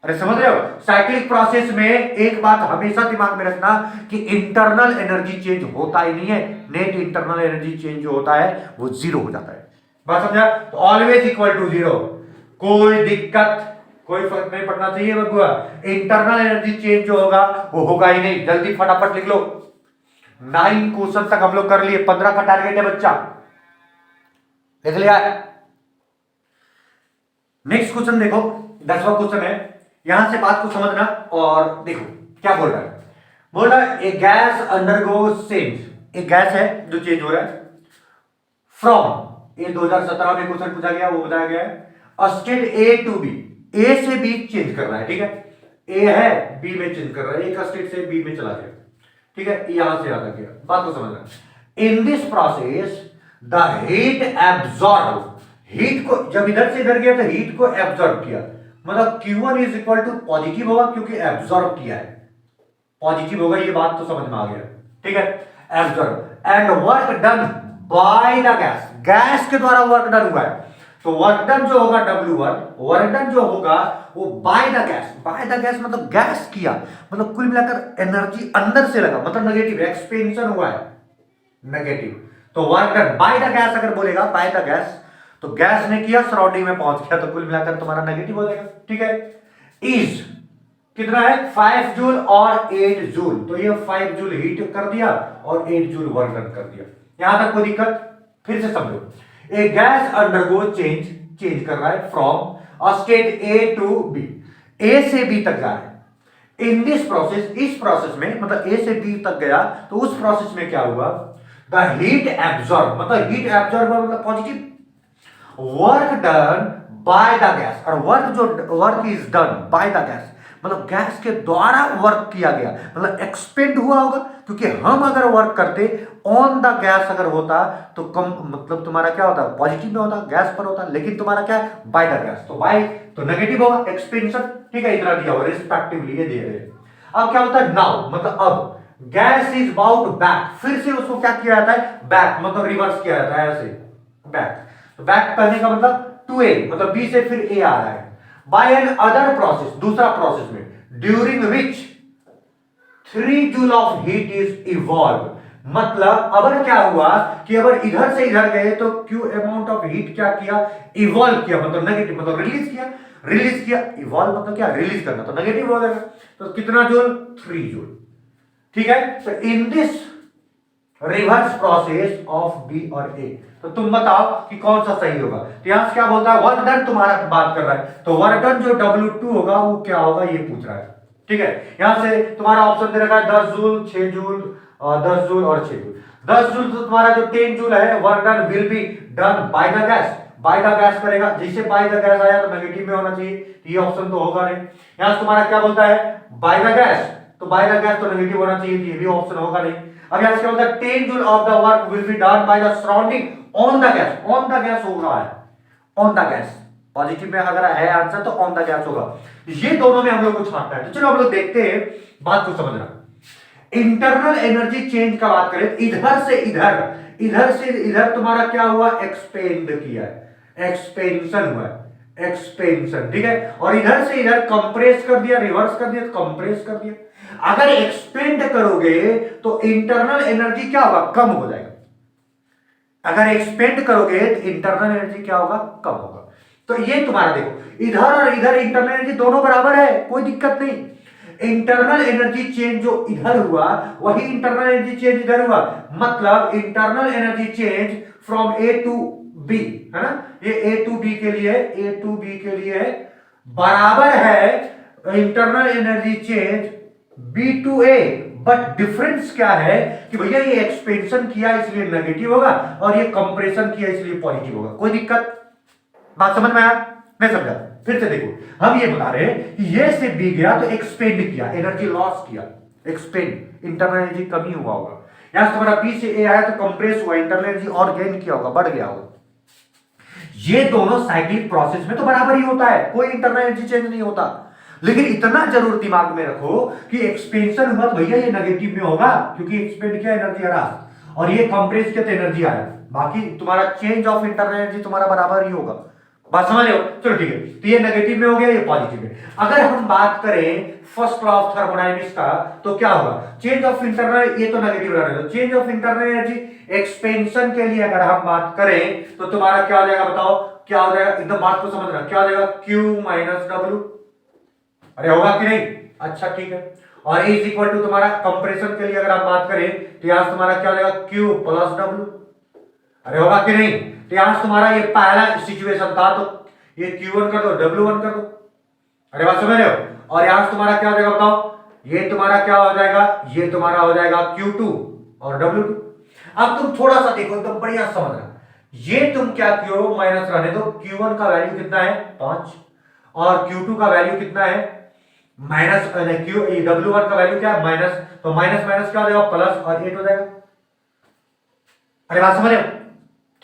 Speaker 1: अरे समझ रहे हो, साइक्लिक प्रोसेस में एक बात हमेशा दिमाग में रखना कि इंटरनल एनर्जी चेंज होता ही नहीं है, नेट इंटरनल एनर्जी चेंज जो होता है वो जीरो हो जाता है। बात समझा? तो ऑलवेज इक्वल टू जीरो, कोई दिक्कत कोई फर्क नहीं पड़ना चाहिए बबुआ। इंटरनल एनर्जी चेंज जो होगा वो होगा ही नहीं। जल्दी फटाफट लिख लो, 9 क्वेश्चन तक हम लोग कर लिए, 15 का टारगेट है बच्चा, लिख लिया। नेक्स्ट क्वेश्चन देखो, 10वां क्वेश्चन है, यहां से बात को समझना और देखो क्या बोल रहा है। बोल रहा है ए गैस अंडरगोज चेंज, एक गैस है जो चेंज हो रहा है फ्रॉम, ये 2017 में क्वेश्चन पूछा गया, वो बताया गया है, state A to B, A से बी चेंज कर रहा है, ठीक है, ए है बी में चेंज कर रहा है, एक स्टेट से बी में चला गया, ठीक है, यहां से याद आ गया। बात को समझना, इन this process the heat absorb, heat को जब इधर से इधर गया तो हीट को एब्जॉर्ब किया, मतलब Q1 is equal to positive होगा क्योंकि एब्जॉर्ब किया है, पॉजिटिव होगा, ये बात तो समझ में आ गया, ठीक है, absorb and work done by the gas, gas के द्वारा वर्क डन हुआ है, तो वर्क डन जो होगा W1, वर्क डन जो होगा वो bye the gas, bye the gas मतलब गैस किया, मतलब कुल मिलाकर एनर्जी अंदर से लगा, मतलब नेगेटिव एक्सपेंशन हुआ है, नेगेटिव। तो work done by the gas अगर बोलेगा बाय द गैस, तो गैस ने किया सराउंडिंग में पहुंच गया, तो कुल मिलाकर तुम्हारा नेगेटिव हो जाएगा। ठीक है, इज कितना है 5 जूल और 8 जूल, तो ये 5 जूल हीट कर दिया और 8 जूल वर्क डन कर दिया। यहां तक कोई दिक्कत? फिर से समझो, ए गैस अंडरगो चेंज कर रहा है from a state A to B, A से बी तक जा रहा है। इन दिस प्रोसेस, इस प्रोसेस में मतलब ए से बी तक गया, तो उस प्रोसेस में क्या हुआ, द हीट एब्जॉर्ब, मतलब हीट एब्जॉर्ब मतलब positive, work done by the gas, और work is done by the gas मतलब गैस के द्वारा वर्क किया गया, मतलब एक्सपेंड हुआ होगा, क्योंकि हम अगर वर्क करते ऑन द गैस अगर होता तो कम, मतलब तुम्हारा क्या होता पॉजिटिव में होता, गैस पर होता, लेकिन तुम्हारा क्या है बाय द गैस, तो बाय तो नेगेटिव होगा एक्सपेंशन। ठीक है, इतना दिया हुआ रिस्पेक्टिवली ये दे रहे हैं। अब क्या होता है नाउ, मतलब अब गैस इज बाउट बैक, फिर से उसको क्या किया जाता है बैक, मतलब रिवर्स किया जाता है ऐसे बैक, तो बैक करने का मतलब टू ए, मतलब बी से फिर ए आ रहा है, बाय एन अदर प्रोसेस, दूसरा प्रोसेस में, during which 3 joule of heat is evolve, मतलब अगर क्या हुआ कि अगर इधर से इधर गए तो क्यू अमाउंट ऑफ हीट क्या किया इवॉल्व किया, मतलब नेगेटिव, मतलब रिलीज किया, इवॉल्व मतलब क्या रिलीज करना, तो नेगेटिव हो जाएगा। तो कितना जूल 3 जूल। ठीक है, तो in this reverse process of B और ए, तो तुम बताओ कि कौन सा सही होगा। तो यहां से क्या बोलता है वर्क डन तुम्हारा बात कर रहा है, तो वर्क डन जो W2 होगा वो क्या होगा ये पूछ रहा है। ठीक है, यहां से तुम्हारा ऑप्शन दे रखा है 10 जूल, 6 जूल, 10 जूल और 6 जूल। 10 जूल तो तुम्हारा जो 10 जूल है work done will be done by the gas, bye the gas करेगा, जिससे बाय द गैस आया तो नेगेटिव में होना चाहिए, ये ऑप्शन तो होगा नहीं। यहां से तुम्हारा क्या बोलता है बाय द गैस, तो बाय द गैस तो नेगेटिव होना चाहिए, ये भी ऑप्शन होगा नहीं। अब यहां से क्या होता है 10 joule of the work will be done by the surrounding on the gas, on the gas हो रहा है, ऑन द गैस पॉजिटिव में अगर है आंसर तो ऑन द गैस होगा। ये दोनों में हम लोग को छांटना है, तो चलो हम लोग देखते हैं, बात को समझना। इंटरनल एनर्जी चेंज का बात करें, इधर से इधर, इधर से इधर तुम्हारा क्या हुआ एक्सपेंड किया है, एक्सपेंशन हुआ है, एक्सपेंशन। ठीक है, और इधर से इधर कंप्रेस कर दिया, रिवर्स कर दिया, कंप्रेस कर दिया। अगर एक्सपेंड करोगे तो इंटरनल एनर्जी क्या होगा कम हो जाएगा, अगर एक्सपेंड करोगे तो इंटरनल एनर्जी क्या होगा कम होगा। तो ये तुम्हारा देखो इधर और इधर इंटरनल एनर्जी दोनों बराबर है, कोई दिक्कत नहीं। इंटरनल एनर्जी चेंज जो इधर हुआ वही इंटरनल एनर्जी चेंज इधर हुआ, मतलब internal energy change from A to B, है ना, ये ए टू बी के लिए, ए टू बी के लिए बराबर है internal energy change B to A. But difference क्या है कि भैया ये एक्सपेंशन किया इसलिए नेगेटिव होगा और ये कंप्रेशन किया इसलिए पॉजिटिव होगा। कोई दिक्कत? बात समझ में आया? नहीं समझा? फिर से देखो, हम ये बता रहे हैं कि ये से बी गया तो एक्सपेंड किया, एनर्जी लॉस किया, एक्सपेंड इंटरनल एनर्जी कमी हुआ होगा। यहां से तुम्हारा बी से ए आया तो कंप्रेस हुआ, इंटरनल एनर्जी और गेन किया होगा, बढ़ गया होगा। ये दोनों साइक्लिक प्रोसेस में तो बराबर ही होता है, कोई इंटरनल एनर्जी चेंज नहीं होता। लेकिन इतना जरूर दिमाग में रखो कि एक्सपेंशन हुआ तो भैया ये नेगेटिव में होगा, क्योंकि एक्सपेंड किया एनर्जी हरा, और ये कंप्रेस किया तो एनर्जी आया। बाकी तुम्हारा चेंज ऑफ इंटरनल एनर्जी तुम्हारा बराबर ही होगा। बात समझ रहे हो? चलो ठीक है, तो ये नेगेटिव में हो गया, ये पॉजिटिव में। अगर हम बात करें फर्स्ट लॉ ऑफ थर्मोडायनेमिक्स का, तो क्या होगा चेंज ऑफ इंटरनल, ये तो नेगेटिव रहने दो, change of internal energy expansion के लिए अगर हम बात करें तो तुम्हारा क्या हो जाएगा, बताओ क्या हो जाएगा, एकदम बात को समझना, क्या हो जाएगा Q माइनस W। अरे होगा कि नहीं? अच्छा ठीक है। और इज इक्वल टू तुम्हारा कंप्रेशन के लिए अगर आप बात करें तो यहां से तुम्हारा क्या हो जाएगा Q प्लस W। अरे होगा कि नहीं? तो यहां से तुम्हारा ये पहला सिचुएशन था तो ये Q1 कर दो, W1 कर दो। अरे बात समझ रहे हो? और यहां से तुम्हारा क्या हो जाएगा बताओ, ये तुम्हारा क्या हो जाएगा, ये तुम्हारा हो जाएगा Q2 और W2। अब तुम थोड़ा सा देखो, एकदम बढ़िया समझना, ये तुम क्या Q माइनस रहने दो, Q1 का वैल्यू कितना है 5 और Q2 का वैल्यू कितना है माइनस, W1 का वैल्यू क्या है माइनस, तो माइनस माइनस क्या हो जाएगा प्लस और 8 हो जाएगा। अरे बात समझ रहे हो?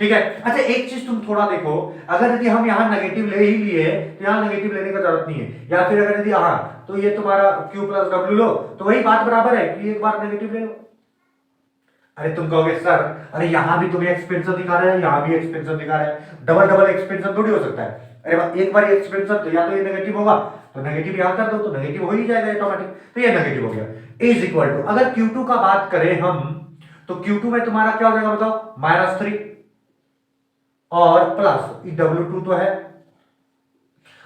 Speaker 1: ठीक है। अच्छा एक चीज तुम थोड़ा देखो, अगर यदि हम यहां नेगेटिव ले ही लिए तो यहां नेगेटिव लेने का जरूरत नहीं है, या फिर अगर यदि तो ये तुम्हारा Q प्लस W लो तो वही बात बराबर है कि एक बार नेगेटिव ले लो। अरे तुम कहोगे सर, अरे यहां भी तुम्हें एक्सपेंशन दिखा रहा है, यहां भी एक्सपेंशन दिखा रहा है, डबल डबल एक्सपेंशन थोड़ी हो सकता है। अरे एक बार एक्सपेंशन तो या तो ये नेगेटिव होगा, तो नेगेटिव यहां कर दो तो नेगेटिव हो ही जाएगा ऑटोमेटिक, तो ये नेगेटिव हो गया। इज इक्वल टू, अगर Q2 का बात करें हम, तो Q2 में तुम्हारा क्या हो जाएगा बताओ, -3 और प्लस W2 तो है।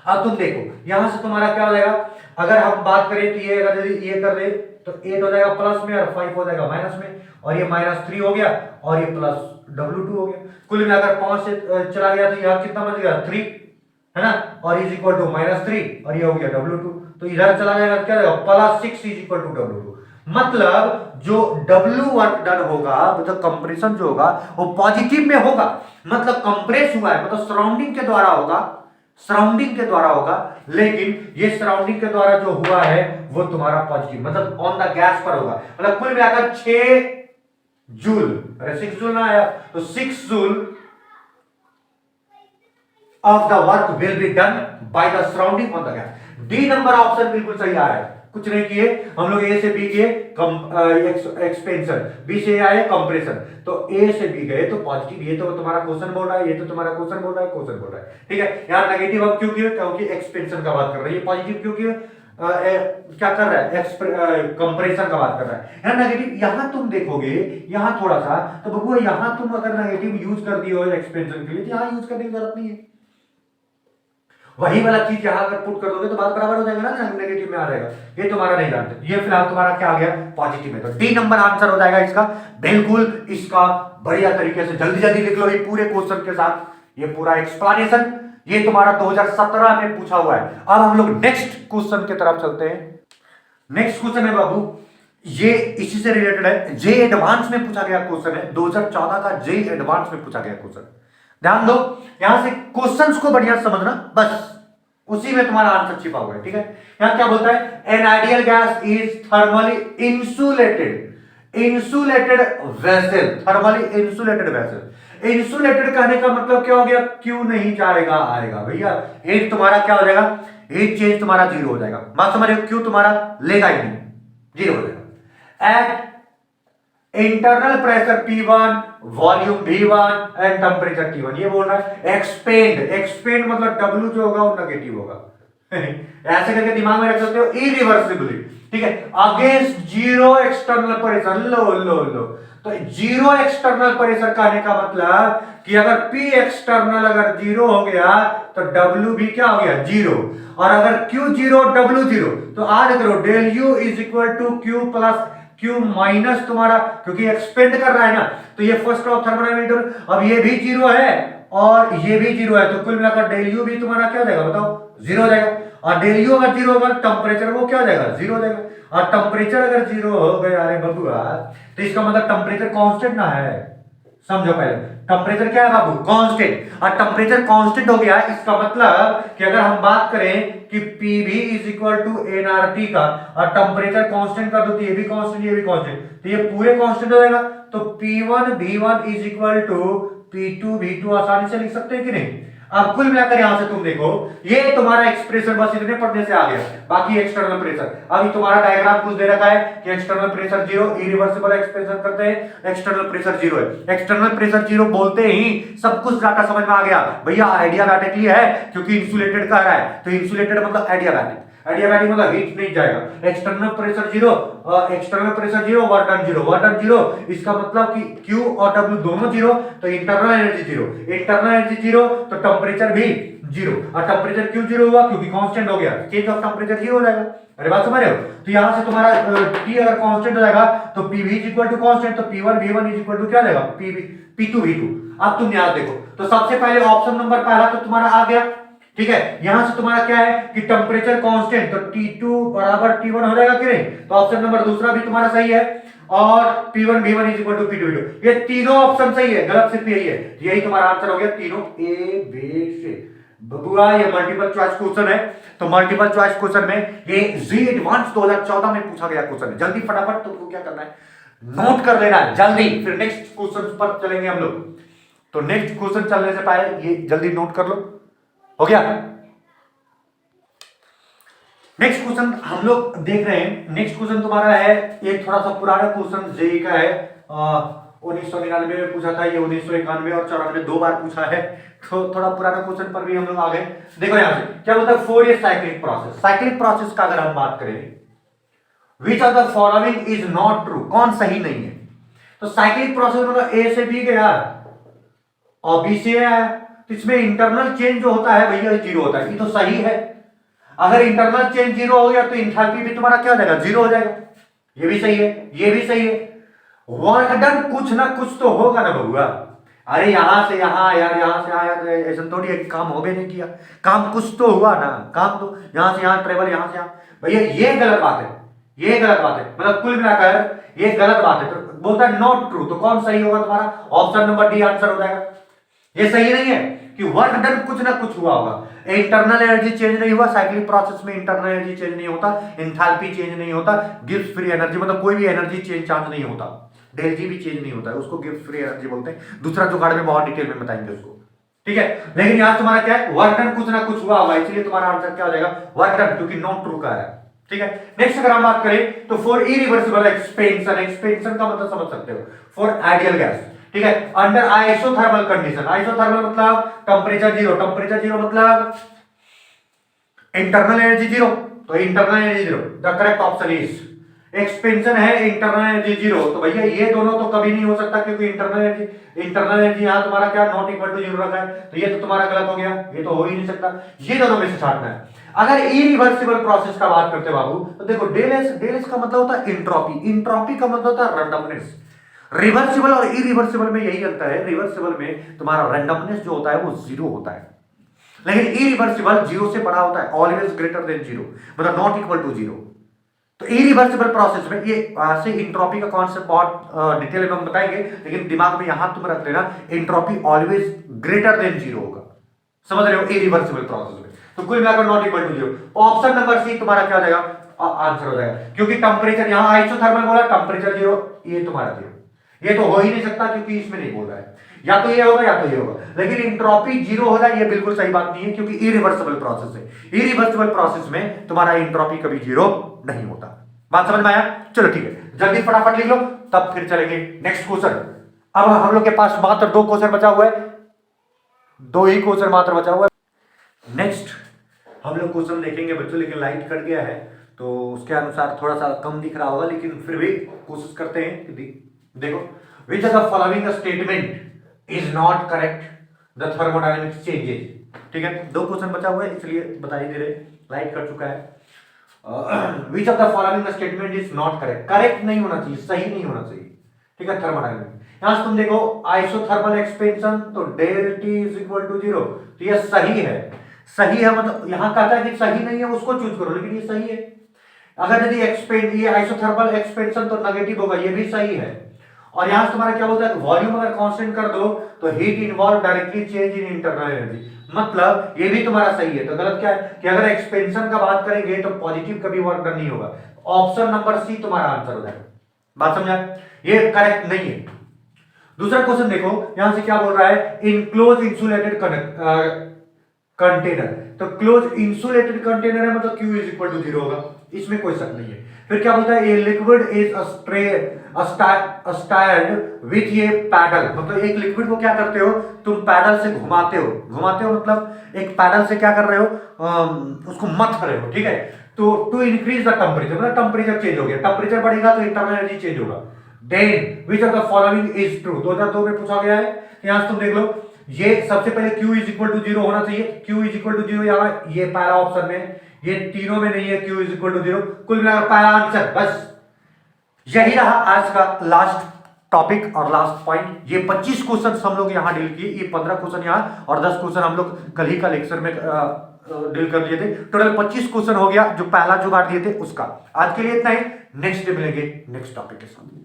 Speaker 1: अब तुम देखो यहां से तुम्हारा क्या हो जाएगा, अगर हम बात करें कि ये अगर ये कर दे तो 8 हो जाएगा प्लस में और 5 हो जाएगा माइनस में, और ये -3 हो गया और ये प्लस W2 हो गया। कुल मिलाकर 5 से चला गया तो यहां कितना बच गया 3, है ना, और इज इक्वल टू -3 और ये हो गया W2, तो इधर चला जाएगा क्या हो जाएगा +6 इज इक्वल टू W2। मतलब जो W वर्क डन होगा, मतलब कंप्रेशन जो होगा वो पॉजिटिव में होगा, मतलब कंप्रेस हुआ है, मतलब सराउंडिंग के द्वारा होगा, सराउंडिंग के द्वारा होगा, लेकिन ये सराउंडिंग के द्वारा जो हुआ है वो तुम्हारा पॉजिटिव, मतलब ऑन द गैस पर होगा। मतलब कुल मिलाकर 6 जूल, अरे 6 जूल ना आया तो 6 joule of the work will be done by the surrounding on the gas. D number option बिल्कुल सही आ रहा है, कुछ नहीं किए हम लोग, ए से बी किए एक्सपेंशन, बी से आए कंप्रेशन, तो ए से बी गए तो पॉजिटिव। ये तो तुम्हारा क्वेश्चन बोल रहा है, ये तो तुम्हारा क्वेश्चन बोल रहा है, क्वेश्चन बोल रहा है, ठीक है। यहाँ नेगेटिव अब क्यों किए, क्योंकि एक्सपेंशन का बात कर रहे हैं, ये पॉजिटिव क्यों किए, क्या कर रहा है, कंप्रेशन का बात कर रहा है। यहाँ नेगेटिव, यहाँ तुम देखोगे यहाँ थोड़ा सा, तो बबुआ यहाँ तुम अगर नेगेटिव यूज कर दिए हो एक्सपेंशन के लिए, तो यहाँ यूज करने की जरूरत नहीं है। वही वाला चीज यहां अगर पुट कर दोगे तो बात बराबर हो जाएगा ना, नेगेटिव में आ जाएगा। ये तुम्हारा नहीं जानते, ये फिलहाल तुम्हारा क्या आ गया पॉजिटिव में, तो डी नंबर आंसर हो जाएगा इसका। बिल्कुल इसका बढ़िया तरीके से जल्दी जल्दी लिख लो ये पूरे क्वेश्चन के साथ, ये पूरा एक्सप्लेनेशन, ये तुम्हारा 2017 में पूछा हुआ है। अब हम लोग नेक्स्ट क्वेश्चन की तरफ चलते हैं। नेक्स्ट क्वेश्चन है बाबू, ये इसी से रिलेटेड है, जे एडवांस में पूछा गया क्वेश्चन है, 2014 का जे एडवांस में पूछा गया क्वेश्चन। ध्यान दो, यहां से क्वेश्चंस को बढ़िया समझना, बस उसी में तुम्हारा आंसर छिपा हुआ है, ठीक है। यहां क्या बोलता है, an ideal gas is thermally insulated, insulated vessel, thermally insulated vessel. Insulated कहने का मतलब क्या हो गया, क्यों नहीं जाएगा आएगा भैया, हीट तुम्हारा क्या हो जाएगा, हीट चेंज तुम्हारा 0 हो जाएगा, बात समझ रहे हो, क्यों तुम्हारा लेगा ही नहीं, 0 हो जाएगा। At internal pressure P1, volume V1 and temperature T1, ये बोल रहा है एक्सपेंड, एक्सपेंड मतलब W जो होगा वो नेगेटिव होगा ऐसे करके दिमाग में रख सकते हो, इरिवर्सिबली, ठीक है, अगेंस्ट जीरो एक्सटर्नल प्रेशर। लो लो लो, तो जीरो एक्सटर्नल प्रेशर कहने का मतलब कि अगर P एक्सटर्नल अगर 0 हो गया तो W भी क्या हो गया 0, और अगर Q 0 W 0, तो आज करो del U is equal to Q plus Q minus तुम्हारा, क्योंकि एक्सपेंड कर रहा है ना, तो ये फर्स्ट ऑफ थर्मोडायनामिक, अब ये भी 0 है और ये भी 0 है, तो कुल मिलाकर डेल U भी तुम्हारा क्या हो जाएगा बताओ 0 हो जाएगा, और डेल U अगर 0 होगा टेम्परेचर वो क्या हो जाएगा 0 हो जाएगा, और टेम्परेचर अगर 0 हो गया अरे बबुआ, तो इसका मतलब टेम्परेचर कांस्टेंट ना है, समझो पहले टेम्परेचर क्या है बाबू कांस्टेंट, और टेम्परेचर कांस्टेंट हो गया, इसका मतलब कि अगर हम बात करें कि PV is equal to nRT का, और टेम्परेचर कांस्टेंट कर दो तो ये भी कांस्टेंट ये भी कांस्टेंट, तो ये पूरे कांस्टेंट हो जाएगा, तो P1 V1 is equal to P2 V2 आसानी से लिख सकते हैं कि नहीं। अब कुल मिलाकर यहां से तुम देखो, ये तुम्हारा एक्सप्रेशन बस इतने पढ़ने से आ गया, बाकी एक्सटर्नल प्रेशर, अभी तुम्हारा डायग्राम कुछ दे रखा है कि एक्सटर्नल प्रेशर 0, इरिवर्सिबल एक्सप्रेशन करते हैं, एक्सटर्नल प्रेशर 0 है, एक्सटर्नल प्रेशर 0 बोलते ही सब कुछ डाटा समझ में आ गया भैया, आइडियाबैटिकली है क्योंकि इंसुलेटेड कह रहा है, तो इंसुलेटेड मतलब आइडियाबैटिक, आइडियाबैटिक मतलब हीट नहीं जाएगा, external pressure 0, external pressure 0, work done 0, work done 0, इसका मतलब कि Q और W दोनों 0, तो इंटरनल एनर्जी 0, इंटरनल एनर्जी 0, तो टेम्परेचर भी 0, और टेम्परेचर क्यों 0 हुआ क्योंकि कांस्टेंट हो गया, चेंज ऑफ टेम्परेचर 0 हो जाएगा। अरे बात समझ रहे हो, तो यहां से तुम्हारा T अगर कांस्टेंट हो जाएगा तो PV is equal to constant, तो P1 V1 is equal to क्या आ जाएगा P2 V2। अब तुम यहां देखो, तो सबसे पहले ऑप्शन नंबर पहला तो तुम्हारा आ गया, ठीक है, यहां से तुम्हारा क्या है कि टेम्परेचर कांस्टेंट, तो T2 बराबर T1 हो जाएगा कि नहीं, तो ऑप्शन नंबर दूसरा भी तुम्हारा सही है, और P1 V1 is equal to P2 V2, ये तीनों ऑप्शन सही है, गलत सिर्फ यही है, यही तुम्हारा आंसर हो गया, तीनों ए बी सी। बबुआ ये मल्टीपल चॉइस क्वेश्चन है, तो मल्टीपल चॉइस क्वेश्चन में ये जी एडवांस 2014 में पूछा गया क्वेश्चन है, जल्दी फटाफट तुमको क्या करना है नोट कर लेना है जल्दी, फिर नेक्स्ट क्वेश्चन पर चलेंगे हम लोग, तो नेक्स्ट क्वेश्चन चलने से पहले ये जल्दी नोट कर लो, हो गया। नेक्स्ट क्वेश्चन हम लोग देख रहे हैं, नेक्स्ट क्वेश्चन तुम्हारा है एक थोड़ा सा पुराना क्वेश्चन जेई का है, 1999 में पूछा था, ये 1991 और 94 दो बार पूछा है, तो थोड़ा पुराना क्वेश्चन पर भी हम लोग आ गए। देखो यहां से क्या बोलता है, Fourier cyclic process. Cyclic process का अगर हम बात करें, विच of the following is not true, कौन सही नहीं है। तो साइक्लिक प्रोसेस मतलब ए से बी गया और बी से आया, तो इसमें इंटरनल चेंज जो होता है भैया जीरो होता है, ये तो सही है। अगर इंटरनल चेंज जीरो हो गया तो इंथैल्पी भी तुम्हारा क्या हो जाएगा, जीरो हो जाएगा। ये भी सही है, ये भी सही है। वर्क डन कुछ ना कुछ तो होगा ना बबुआ। अरे यहां से यहां यार, यहां से आया, ऐसा थोड़ी है कि काम हो भी नहीं किया, काम कुछ तो हुआ ना, काम तो यहां से यहां ट्रेवल, यहां से यहां। भैया ये गलत बात है, ये गलत बात है, मतलब कुल मिलाकर ये गलत बात है। तो बोलता है नॉट ट्रू, तो कौन सही होगा तुम्हारा, ऑप्शन नंबर डी आंसर हो जाएगा। ये सही नहीं है कि वर्क डन कुछ ना कुछ हुआ होगा। इंटरनल एनर्जी चेंज नहीं हुआ, साइक्लिक प्रोसेस में इंटरनल एनर्जी चेंज नहीं होता, एंथैल्पी चेंज नहीं होता, गिब्स फ्री एनर्जी मतलब कोई भी एनर्जी चेंज चांस नहीं होता, डेल जी भी चेंज नहीं होता है, उसको गिब्स फ्री एनर्जी बोलते हैं। दूसरा जुगाड़ में बहुत डिटेल में बताएंगे उसको, ठीक है। लेकिन यहां तुम्हारा क्या है, वर्क डन कुछ ना कुछ हुआ होगा, इसलिए तुम्हारा आंसर क्या हो जाएगा, वर्क डन, क्योंकि नॉट ट्रू का है, ठीक है। नेक्स्ट अगर हम बात करें तो फॉर इरिवर्सिबल एक्सपेंशन, एक्सपेंशन का मतलब समझ सकते हो, फॉर आइडियल गैस, ठीक है, अंडर आइसोथर्मल कंडीशन। आइसोथर्मल मतलब टेंपरेचर जीरो, टेंपरेचर जीरो मतलब इंटरनल एनर्जी जीरो, तो internal energy zero, the correct option is expansion है इंटरनल एनर्जी जीरो। तो भैया ये दोनों तो कभी नहीं हो सकता, क्योंकि इंटरनल एनर्जी यहां तुम्हारा क्या नॉट इक्वल टू जीरो रखा है, तो ये तो तुम्हारा गलत हो गया, ये तो हो ही नहीं सकता। ये दोनों में से छांटना है। अगर इरिवर्सिबल प्रोसेस का बात करते बाबू, तो देखो डेल एस का मतलब होता है इंट्रोपी, इंट्रोपी का मतलब होता है रैंडमनेस। रिवर्सिबल और इरिवर्सिबल में यही अंतर है, रिवर्सिबल में तुम्हारा रैंडमनेस जो होता है वो जीरो होता है, लेकिन इरिवर्सिबल जीरो से बड़ा होता है, ऑलवेज ग्रेटर देन जीरो, मतलब नॉट इक्वल टू जीरो। तो इरिवर्सिबल प्रोसेस में ये से इंट्रोपी का कॉन्सेप्ट बहुत डिटेल में हम बताएंगे, लेकिन दिमाग में यहां तुम रख लेना, entropy always greater than zero होगा, समझ रहे हो, इरिवर्सिबल प्रोसेस में। तो कुल मिलाकर not equal to zero, option number C तुम्हारा क्या हो जाएगा, आंसर हो जाएगा, क्योंकि टेंपरेचर यहां आइसोथर्मल बोला, टेंपरेचर जीरो, ये तुम्हारा जीरो, ये तो हो ही नहीं सकता, क्योंकि इसमें नहीं बोल रहा है, या तो ये होगा या तो ये होगा। लेकिन इंट्रोपी जीरो हो जाए ये बिल्कुल सही बात नहीं है, क्योंकि इरिवर्सिबल प्रोसेस है, इरिवर्सिबल प्रोसेस में तुम्हारा इंट्रोपी कभी जीरो नहीं होता। बात समझ में आया, चलो ठीक है, जल्दी फटाफट लिख लो, तब फिर चलेंगे नेक्स्ट क्वेश्चन। अब हम लोग के पास मात्र दो क्वेश्चन बचा हुआ है, दो ही क्वेश्चन मात्र बचा हुआ है। नेक्स्ट हम लोग क्वेश्चन देखेंगे बच्चों, लेकिन लाइट कट गया है तो उसके अनुसार थोड़ा सा कम दिख रहा होगा, लेकिन फिर भी कोशिश करते हैं कि देखो, विच of the following statement is not correct, the thermodynamics changes, ठीक है। दो क्वेश्चन बचा हुआ है इसलिए बताई दे रहे, लाइट कट चुका है। विच of the following statement is not correct, correct नहीं होना चाहिए, सही नहीं होना चाहिए, ठीक है। थर्मोडायनेमिक्स यहां से तुम देखो आइसोथर्मल एक्सपेंशन, तो del T is equal to zero, तो यह सही है, सही है, मतलब यहां कहता है कि सही नहीं है उसको चूज करो, लेकिन ये सही है। अगर यदि एक्सपेंड ये आइसोथर्मल एक्सपेंशन तो नेगेटिव होगा, ये भी सही है। और यहां से तुम्हारा क्या बोलता है, वॉल्यूम अगर कांस्टेंट कर दो तो heat involve directly change in internal energy, मतलब ये भी तुम्हारा सही है। तो गलत क्या है कि अगर एक्सपेंशन का बात करेंगे तो पॉजिटिव कभी वर्क डन नहीं होगा, ऑप्शन नंबर सी तुम्हारा आंसर हो जाएगा। बात समझा, ये करेक्ट नहीं है। दूसरा क्वेश्चन देखो, यहां से क्या बोल रहा है, इनक्लोज इंसुलेटेड कंटेनर, तो क्लोज इंसुलेटेड कंटेनर है, मतलब Q is equal to zero होगा, इसमें कोई शक नहीं है। फिर क्या बोलता है, ये लिक्विड इज स्टायर्ड विथ ये पैडल, मतलब एक लिक्विड को क्या करते हो तुम, पैडल से घुमाते हो, घुमाते हो मतलब एक पैडल से क्या कर रहे हो, उसको मथ रहे हो, ठीक है। तो टू इंक्रीज द टेंपरेचर, मतलब टेंपरेचर चेंज हो गया, टेंपरेचर बढ़ेगा तो इंटरनल एनर्जी चेंज होगा। Then which of the following is true, 2002 में पूछा गया है, यहां तुम देख लो, ये सबसे पहले Q is equal to zero होना चाहिए, Q is equal to zero यहाँ ये पहला ऑप्शन में, ये तीनों में नहीं है Q is equal to zero, कुल मिलाकर पहला आंसर। बस यही रहा आज का लास्ट टॉपिक और लास्ट पॉइंट। ये 25 क्वेश्चन हम लोग यहाँ डील किए, ये 15 क्वेश्चन यहाँ और 10 क्वेश्चन हम लोग कल ही का लेक्चर में डील कर लिए थे। टोटल 25 क्वेश्चन हो गया, जो पहला जुगाड़ दिए थे उसका। आज के लिए इतना ही, नेक्स्ट डे मिलेंगे नेक्स्ट टॉपिक के साथ।